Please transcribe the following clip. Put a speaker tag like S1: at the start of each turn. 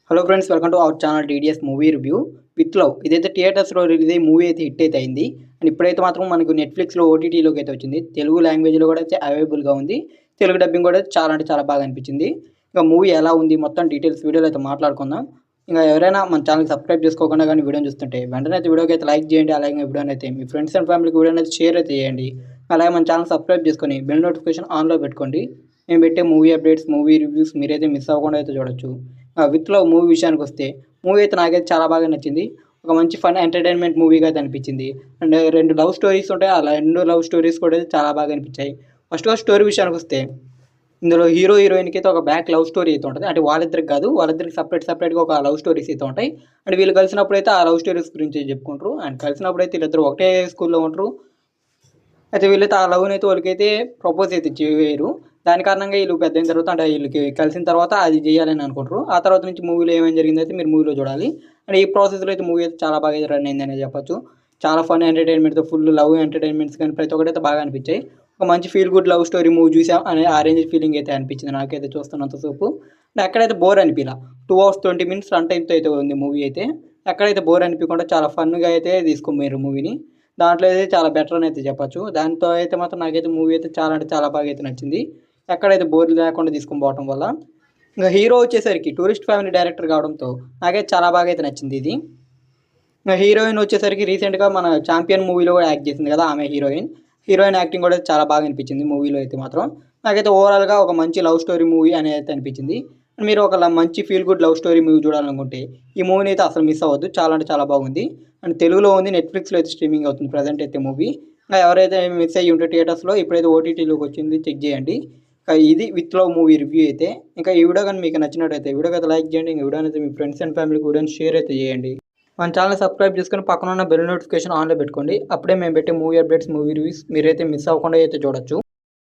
S1: Hello friends, welcome to our channel TDS movie review with love. ఇదైతే థియేటర్స్లో release అయ్యి movie అయితే hit అయితే అయింది. అండ్ ఇప్పుడైతే మాత్రం మనకు నెట్ఫ్లిక్స్లో ఓటీటీలోకి అయితే వచ్చింది. తెలుగు లాంగ్వేజ్లో కూడా అయితే అవైలబుల్గా ఉంది. తెలుగు డబ్బింగ్ కూడా చాలా అంటే చాలా బాగా అనిపించింది. ఇంకా మూవీ ఎలా ఉంది మొత్తం డీటెయిల్స్ వీడియోలో అయితే మాట్లాడుకుందాం. ఇంకా ఎవరైనా మన ఛానల్ సబ్స్క్రైబ్ చేసుకోకుండా కానీ వీడియోని చూస్తుంటే వెంటనే అయితే వీడియోకి అయితే లైక్ చేయండి. అలాగే వీడియోని అయితే మీ ఫ్రెండ్స్ అండ్ ఫ్యామిలీకి వీడియోని అయితే షేర్ అయితే చేయండి. అలాగే మన ఛానల్ సబ్స్క్రైబ్ చేసుకొని బెల్ నోటిఫికేషన్ ఆన్లో పెట్టుకోండి. మేము పెట్టే మూవీ అప్డేట్స్, మూవీ రివ్యూస్ మీరైతే మిస్ అవ్వకుండా అయితే చూడొచ్చు. విత్ లవ్ మూవీ విషయానికి వస్తే మూవీ అయితే నాకైతే చాలా బాగా నచ్చింది. ఒక మంచి ఫన్ ఎంటర్టైన్మెంట్ మూవీగా అయితే అనిపించింది. అండ్ 2 లవ్ స్టోరీస్ ఉంటాయి. అలా 2 లవ్ స్టోరీస్ కూడా చాలా బాగా అనిపించాయి. ఫస్ట్‌గా స్టోరీ విషయానికి వస్తే ఇందులో హీరో, హీరోయిన్‌కి అయితే ఒక బ్యాక్ లవ్ స్టోరీ అయితే ఉంటది. అంటే వాళ్ళిద్దరికి కాదు, వాళ్ళిద్దరికి సెపరేట్‌గా ఒక లవ్ స్టోరీస్ అయితే ఉంటాయి. అండ్ వీళ్ళు కలిసినప్పుడైతే ఆ లవ్ స్టోరీస్ గురించి చెప్పుకుంటారు. అండ్ కలిసినప్పుడైతే వీళ్ళిద్దరూ ఒకటే స్కూల్‌లో ఉంటారు. అయితే వీళ్ళైతే ఆ లవ్‌ని అయితే వాళ్ళకైతే ప్రపోజ్ అయితే చేయరు. దాని కారణంగా వీళ్ళు పెద్దయిన తర్వాత అంటే వీళ్ళకి కలిసిన తర్వాత అది చేయాలని అనుకుంటారు. ఆ తర్వాత నుంచి మూవీలో ఏమేమి జరిగిందైతే మీరు మూవీలో చూడాలి. అండ్ ఈ ప్రాసెస్‌లో అయితే మూవీ అయితే చాలా బాగా అయితే రన్ అయిందనే చెప్పొచ్చు. చాలా ఫన్ ఎంటర్‌టైన్‌మెంట్‌తో ఫుల్ లవ్ ఎంటర్‌టైన్‌మెంట్స్ కానీ ప్రతి ఒక్కటైతే బాగా అనిపించాయి. ఒక మంచి feel good love story movie చూసాం అనే ఆ రేంజ్ ఫీలింగ్ అయితే అనిపించింది నాకైతే చూస్తున్నంత సేపు. అండ్ ఎక్కడైతే బోర్ అనిపియలా. 2 అవర్స్ 20 మినిట్స్ రన్ టైమ్‌తో అయితే ఉంది మూవీ అయితే. ఎక్కడైతే బోర్ అనిపియకుండా చాలా ఫన్‌గా అయితే తీసుకొనిపోయారు మూవీని. దాంట్లో అయితే చాలా బెటర్ అని అయితే చెప్పొచ్చు. దాంతో అయితే మాత్రం నాకైతే మూవీ అయితే చాలా అంటే చాలా బాగా అయితే నచ్చింది. ఎక్కడైతే బోర్ లేకుండా తీసుకొని పోవటం వల్ల. ఇంక హీరో వచ్చేసరికి టూరిస్ట్ ఫ్యామిలీ డైరెక్టర్ కావడంతో నాకైతే చాలా బాగా అయితే నచ్చింది ఇది. ఇంక హీరోయిన్ వచ్చేసరికి రీసెంట్‌గా మన 'చాంపియన్' మూవీలో కూడా యాక్ట్ చేసింది కదా! ఆమె హీరోయిన్. హీరోయిన్ యాక్టింగ్ కూడా చాలా బాగా అనిపించింది మూవీలో అయితే మాత్రం. నాకైతే ఓవరాల్‌గా ఒక మంచి లవ్ స్టోరీ మూవీ అని అయితే అనిపించింది. మీరు ఒక మంచి feel good love story movie చూడాలనుకుంటే ఈ మూవీని అయితే అసలు మిస్ అవ్వద్దు. చాలా అంటే చాలా బాగుంది. అండ్ తెలుగులో ఉంది. నెట్‌ఫ్లిక్స్‌లో అయితే స్ట్రీమింగ్ అవుతుంది ప్రెజెంట్ అయితే మూవీ. ఎవరైతే మిస్ అయ్యి ఉంటే థియేటర్స్‌లో ఇప్పుడైతే ఓటీటీలోకి వచ్చింది చెక్ చేయండి. ఇది విత్ లవ్ మూవీ రివ్యూ అయితే. ఇంకా ఈ వీడియో గాని మీకు నచ్చినట్టయితే వీడియోకి అయితే లైక్ చేయండి. ఇంక వీడియోని అయితే మీ ఫ్రెండ్స్ అండ్ ఫ్యామిలీకి వీడియోని షేర్ అయితే చేయండి. మన ఛానల్ సబ్స్క్రైబ్ చేసుకొని పక్కన ఉన్న బెల్ నోటిఫికేషన్ ఆన్‌లో పెట్టుకోండి. అప్పుడే మేము పెట్టే మూవీ అప్డేట్స్, మూవీ రివ్యూస్ మీరైతే మిస్ అవ్వకుండా అయితే చూడొచ్చు.